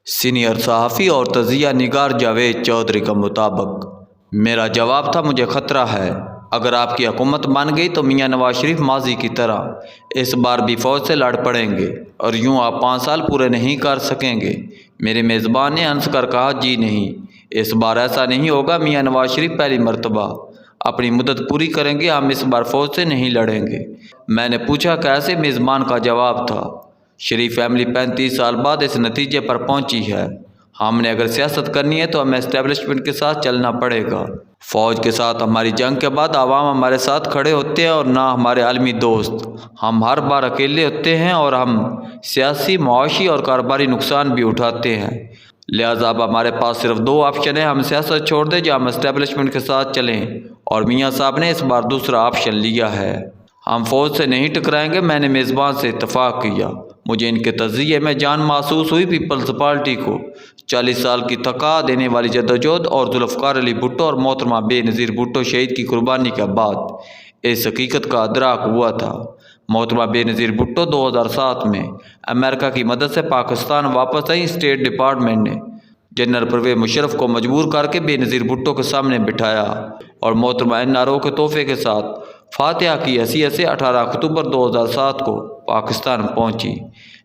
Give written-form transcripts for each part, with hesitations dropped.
Senior सहाफ़ी और तजिया निगार जावेद चौधरी का मुताबिक मेरा जवाब था, मुझे ख़तरा है। अगर आपकी हुकूमत मान गई तो मियां नवाज शरीफ माजी की तरह इस बार भी फ़ौज से लड़ पड़ेंगे और यूं आप 5 साल पूरे नहीं कर सकेंगे। मेरे मेज़बान ने हंस कर कहा, जी नहीं, इस बार ऐसा नहीं होगा। मियां नवाज शरीफ पहली मरतबा अपनी मुद्दत पूरी करेंगे, हम इस बार फ़ौज से नहीं लड़ेंगे। मैंने पूछा, कैसे? मेज़बान का जवाब था, शरीफ फैमिली 35 साल बाद इस नतीजे पर पहुंची है। हमने अगर सियासत करनी है तो हमें एस्टेब्लिशमेंट के साथ चलना पड़ेगा। फ़ौज के साथ हमारी जंग के बाद आवाम हमारे साथ खड़े होते हैं और ना हमारे आलमी दोस्त। हम हर बार अकेले होते हैं और हम सियासी, मुआशी और कारोबारी नुकसान भी उठाते हैं। लिहाजा अब हमारे पास सिर्फ 2 ऑप्शन है, हम सियासत छोड़ दें या हम एस्टेब्लिशमेंट के साथ चलें। और मियाँ साहब ने इस बार दूसरा ऑप्शन लिया है, हम फ़ौज से नहीं टकराएंगे। मैंने मेज़बान से इत्तफ़ाक़ किया। मुझे इनके तज़िये में जान महसूस हुई। पीपल्स पार्टी को 40 साल की थका देने वाली जद्दोजहद और जुल्फ़िकार अली भुट्टो और मोहतरमा बेनज़ीर भुट्टो शहीद की कुर्बानी के बाद इस हकीकत का अदराक हुआ था। मोहतरमा बेनज़ीर भुट्टो 2007 में अमेरिका की मदद से पाकिस्तान वापस आई। स्टेट डिपार्टमेंट ने जनरल परवेज़ मुशर्रफ को मजबूर करके बेनज़ीर भुट्टो के सामने बिठाया और मोहतरमा NRO के तोहफे के साथ फातिहा की हैसियत से 18 अक्टूबर 2007 को पाकिस्तान पहुंची।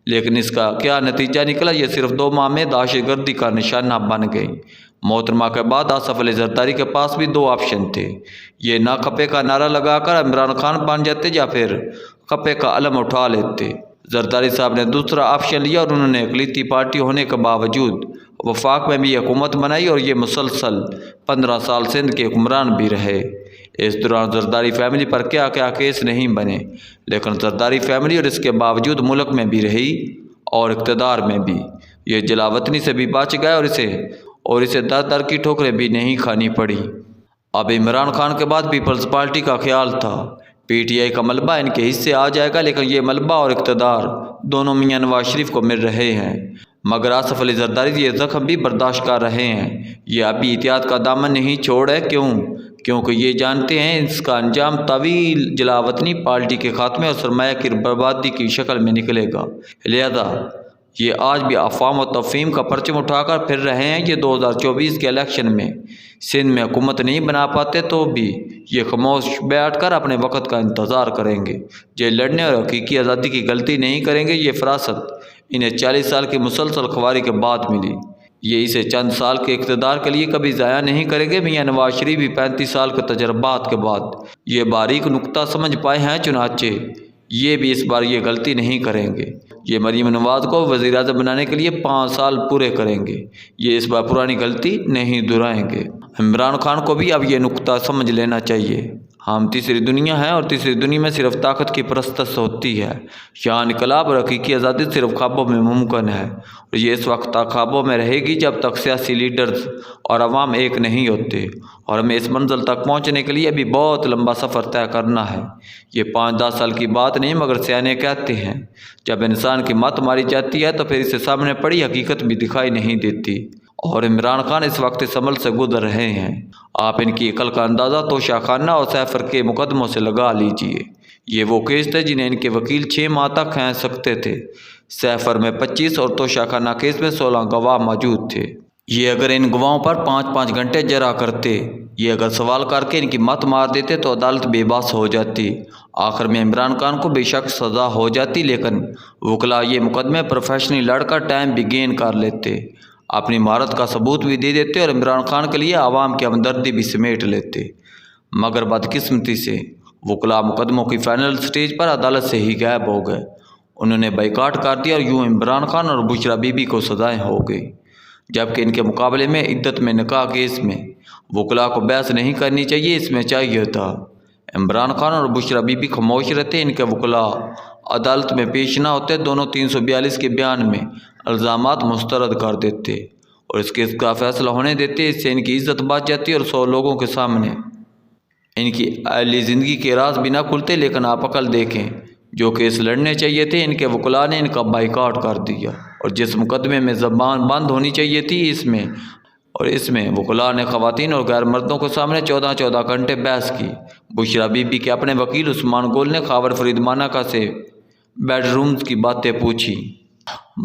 लेकिन इसका क्या नतीजा निकला? ये सिर्फ 2 माह में दहशतगर्दी का निशाना बन गई। मोहतरमा के बाद आसफ अली जरदारी के पास भी 2 ऑप्शन थे, ये ना खपे का नारा लगाकर इमरान खान बन जाते या फिर खपे का अलम उठा लेते। जरदारी साहब ने दूसरा ऑप्शन लिया और उन्होंने अक़लियती पार्टी होने के बावजूद वफाक में भी हुकूमत बनाई और ये मुसलसल 15 साल सिंध के हुक्मरान भी रहे। इस दौरान जरदारी फैमिली पर क्या क्या केस नहीं बने, लेकिन जरदारी फैमिली और इसके बावजूद मुल्क में भी रही और इक़्तिदार में भी। ये जलावतनी से भी बच गए और इसे दर दर की ठोकरें भी नहीं खानी पड़ी। अब इमरान खान के बाद पीपल्स पार्टी का ख्याल था PTI का मलबा इनके हिस्से आ जाएगा, लेकिन ये मलबा और इक़्तिदार दोनों मियां नवाज शरीफ को मिल रहे हैं। मगर आसफ अली जरदारी ये ज़ख्म भी बर्दाश्त कर रहे हैं। ये अभी एहतियात का दामन नहीं छोड़े। क्योंकि ये जानते हैं इसका अंजाम तवील जलावतनी पार्टी के खात्मे और सरमाया की बर्बादी की शक्ल में निकलेगा। लिहाजा ये आज भी अफ़वाम और तफ़हीम का परचम उठाकर फिर रहे हैं। ये 2024 के इलेक्शन में सिंध में हुकूमत नहीं बना पाते तो भी ये खामोश बैठ कर अपने वक़्त का इंतज़ार करेंगे। ये लड़ने और हकीकी आज़ादी की गलती नहीं करेंगे। ये फरासत इन्हें 40 साल की मुसलसल ख्वारी के बाद मिली, ये इसे चंद साल के इक़्तिदार के लिए कभी ज़ाया नहीं करेंगे। मियां नवाज शरीफ भी 35 साल के तजर्बात के बाद ये बारीक नुक्ता समझ पाए हैं, चुनाचे ये भी इस बार ये गलती नहीं करेंगे। ये मरीम नवाज़ को वज़ीर-ए-आज़म बनाने के लिए 5 साल पूरे करेंगे। ये इस बार पुरानी गलती नहीं दोहराएंगे। इमरान खान को भी अब ये नुक्ता समझ लेना चाहिए। हम तीसरी दुनिया हैं और तीसरी दुनिया में सिर्फ ताकत की परस्तश होती है। यहाँ इनकलाब और हकीकी आज़ादी सिर्फ ख्वाबों में मुमकिन है और ये इस वक्त तक ख्वाबों में रहेगी जब तक सियासी लीडर्स और अवाम एक नहीं होते। और हमें इस मंजिल तक पहुँचने के लिए अभी बहुत लंबा सफ़र तय करना है। ये 5-10 साल की बात नहीं, मगर सियाने कहते हैं जब इंसान की मत मारी जाती है तो फिर इसे सामने पड़ी हकीकत भी दिखाई नहीं देती। और इमरान खान इस वक्त इस अमल से गुजर रहे हैं। आप इनकी अकल का अंदाज़ा तोशा खाना और सैफर के मुकदमों से लगा लीजिए। ये वो केस थे जिन्हें इनके वकील 6 माह तक खींच सकते थे। सैफर में 25 और तोशा खाना केस में 16 गवाह मौजूद थे। ये अगर इन गवाहों पर 5-5 घंटे जरा करते, ये अगर सवाल करके इनकी मत मार देते तो अदालत बेबस हो जाती। आखिर में इमरान खान को बेशक सज़ा हो जाती, लेकिन वकला ये मुकदमे प्रोफेशनली लड़कर टाइम भी गेन कर लेते, अपनी महारत का सबूत भी दे देते और इमरान खान के लिए आवाम की हमदर्दी भी समेट लेते। मगर बदकिस्मती से वकला मुकदमों की फ़ाइनल स्टेज पर अदालत से ही गायब हो गए। उन्होंने बाइकाट कर दिया और यूँ इमरान खान और बुशरा बीबी को सज़ाएँ हो गई। जबकि इनके मुकाबले में इद्दत में निकाह केस में वकला को बहस नहीं करनी चाहिए, इसमें चाहिए था इमरान खान और बुशरा बीबी खामोश रहते, इनके वकला अदालत में पेश ना होते, दोनों 342 के बयान में इल्ज़ामात मुस्तरद कर देते और इस केस का फ़ैसला होने देते। इससे इनकी इज़्ज़त बच जाती और 100 लोगों के सामने इनकी अहली ज़िंदगी के राज भी ना खुलते। लेकिन आप अकल देखें, जो केस लड़ने चाहिए थे इनके वकला ने इनका बाइकाट कर दिया और जिस मुकदमे में ज़बान बंद होनी चाहिए थी इसमें वकला ने ख़वातीन और गैर मर्दों के सामने 14-14 घंटे बहस की। बुशरा बीबी के अपने वकील उस्मान गोल ने खावर फरीद मानाका से बेडरूम्स की बातें पूछी।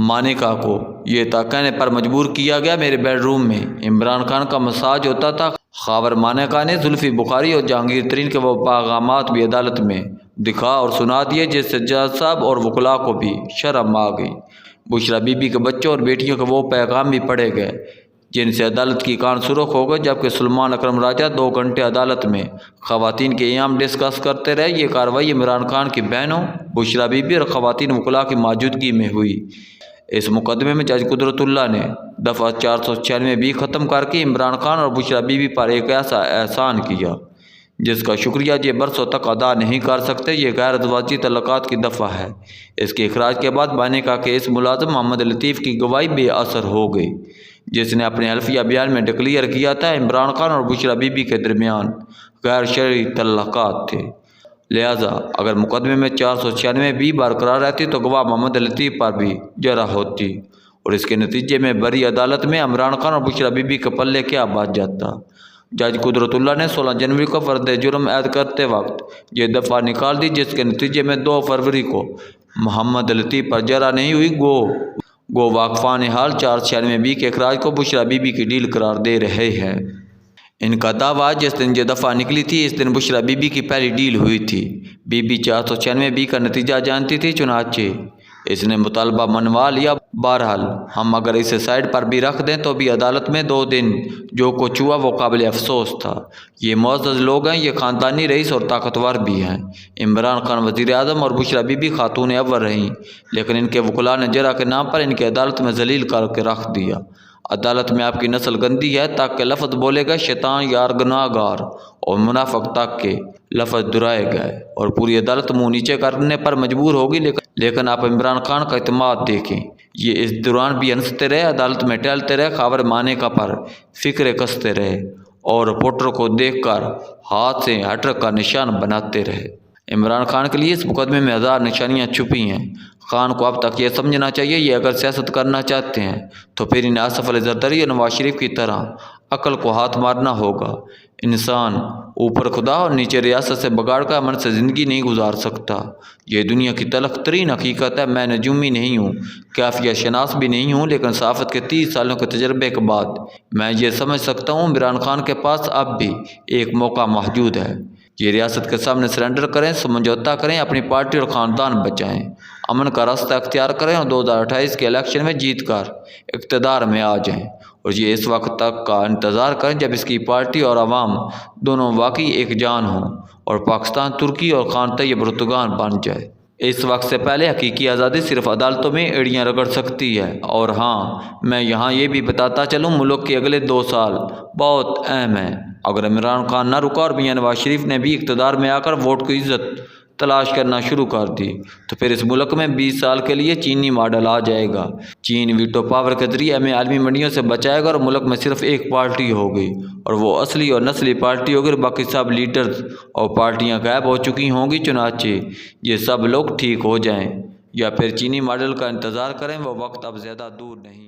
مانیکا کو یہ تک کہنے پر مجبور کیا گیا میرے بیڈ روم میں عمران خان کا مساج ہوتا تھا۔ خاور مانیکا نے زلفی بخاری اور جہانگیر ترین کے وہ پیغامات بھی عدالت میں دکھا اور سنا دیے جس سے جج صاحب اور وکلاء کو بھی شرم آ گئی۔ بشرا بی بی کے بچوں اور بیٹیوں کے وہ پیغام بھی پڑھے گئے جن سے عدالت کی کان سرخ ہو گئی، جبکہ سلمان اکرم راجہ 2 گھنٹے عدالت میں خواتین کے ایام ڈسکس کرتے رہے۔ یہ کارروائی عمران خان کی بہنوں بشرا بی بی اور خواتین وکلاء کی موجودگی میں ہوئی۔ اس مقدمے میں جج قدرت اللہ نے دفعہ 496 بھی ختم کر کے عمران خان اور بشرا بی بی پر ایک ایسا احسان کیا جس کا شکریہ یہ برسوں تک ادا نہیں کر سکتے۔ یہ غیر ازواجی تعلقات کی دفعہ ہے۔ اس کے اخراج کے بعد مانیکا کے اس ملازم محمد لطیف کی گواہی بے اثر ہو گئی، جس نے اپنے حلفیہ بیان میں ڈکلیئر کیا تھا عمران خان اور بشرا بی بی کے درمیان غیر شرعی تعلقات تھے۔ لہذا اگر مقدمے میں 496 بھی برقرار رہتی تو گواہ محمد لطیف پر بھی جرح ہوتی اور اس کے نتیجے میں بری عدالت میں عمران خان اور بشرا بی بی کے پلے کیا بچ جاتا۔ جج قدرت اللہ نے 16 جنوری کو فرد جرم عائد کرتے وقت یہ دفعہ نکال دی، جس کے نتیجے میں 2 فروری کو محمد لطیف پر جرح نہیں ہوئی۔ گو واقفان حال 496 بی کے اخراج کو بشرا بی بی کی ڈیل قرار دے رہے ہیں۔ ان کا دعویٰ جس دن یہ دفعہ نکلی تھی اس دن بشرا بی بی کی پہلی ڈیل ہوئی تھی۔ بی بی 496 بی کا نتیجہ جانتی تھی، چنانچہ اس نے مطالبہ منوا لیا۔ بہرحال ہم اگر اسے سائڈ پر بھی رکھ دیں تو بھی عدالت میں 2 دن جو کچھ ہوا وہ قابل افسوس تھا۔ یہ معزز لوگ ہیں، یہ خاندانی رئیس اور طاقتور بھی ہیں۔ عمران خان وزیر اعظم اور بشرا بی بی خاتون اول رہیں، لیکن ان کے وکلاء نے جرح کے نام پر ان کی عدالت میں ذلیل کر کے رکھ دیا۔ عدالت میں آپ کی نسل گندی ہے تک کے لفظ بولے گئے، شیطان یار گناہ گار اور منافق تک کے لفظ دہرائے گئے اور پوری عدالت منہ نیچے کرنے پر مجبور ہوگی۔ لیکن آپ عمران خان کا اعتماد دیکھیں، یہ اس دوران بھی ہنستے رہے، عدالت میں ٹہلتے رہے، خاور مانیکا پر فکرے کستے رہے اور رپورٹر کو دیکھ کر ہاتھ سے ہٹر کا نشان بناتے رہے۔ عمران خان کے لیے اس مقدمے میں 1000 نشانیاں چھپی ہیں۔ خان کو اب تک یہ سمجھنا چاہیے یہ اگر سیاست کرنا چاہتے ہیں تو پھر انہیں آصف علی زرداری اور نواز شریف کی طرح عقل کو ہاتھ مارنا ہوگا۔ انسان اوپر خدا اور نیچے ریاست سے بگاڑ کا امن سے زندگی نہیں گزار سکتا۔ یہ دنیا کی تلخ ترین حقیقت ہے۔ میں نجومی نہیں ہوں، کافیہ شناس بھی نہیں ہوں، لیکن صحافت کے 30 سالوں کے تجربے کے بعد میں یہ سمجھ سکتا ہوں عمران خان کے پاس اب بھی ایک موقع موجود ہے۔ یہ ریاست کے سامنے سرنڈر کریں، سمجھوتا کریں، اپنی پارٹی اور خاندان بچائیں، امن کا راستہ اختیار کریں اور 2028 کے الیکشن میں جیت کر اقتدار میں آ جائیں۔ اور یہ اس وقت تک کا انتظار کریں جب اس کی پارٹی اور عوام دونوں واقعی ایک جان ہوں اور پاکستان ترکی اور خان طیب اردگان بن جائے۔ اس وقت سے پہلے حقیقی آزادی صرف عدالتوں میں ایڑیاں رگڑ سکتی ہے۔ اور ہاں، میں یہاں یہ بھی بتاتا چلوں ملک کے اگلے 2 سال بہت اہم ہیں۔ اگر عمران خان نہ رکا اور میاں نواز شریف نے بھی اقتدار میں آ کر ووٹ کی عزت تلاش کرنا شروع کر دی تو پھر اس ملک میں 20 سال کے لیے چینی ماڈل آ جائے گا۔ چین ویٹو پاور کے ذریعے ہمیں عالمی منڈیوں سے بچائے گا اور ملک میں صرف ایک پارٹی ہوگی اور وہ اصلی اور نسلی پارٹی ہوگی اور باقی سب لیڈرز اور پارٹیاں غائب ہو چکی ہوں گی۔ چنانچہ یہ سب لوگ ٹھیک ہو جائیں یا پھر چینی ماڈل کا انتظار کریں، وہ وقت اب زیادہ دور نہیں۔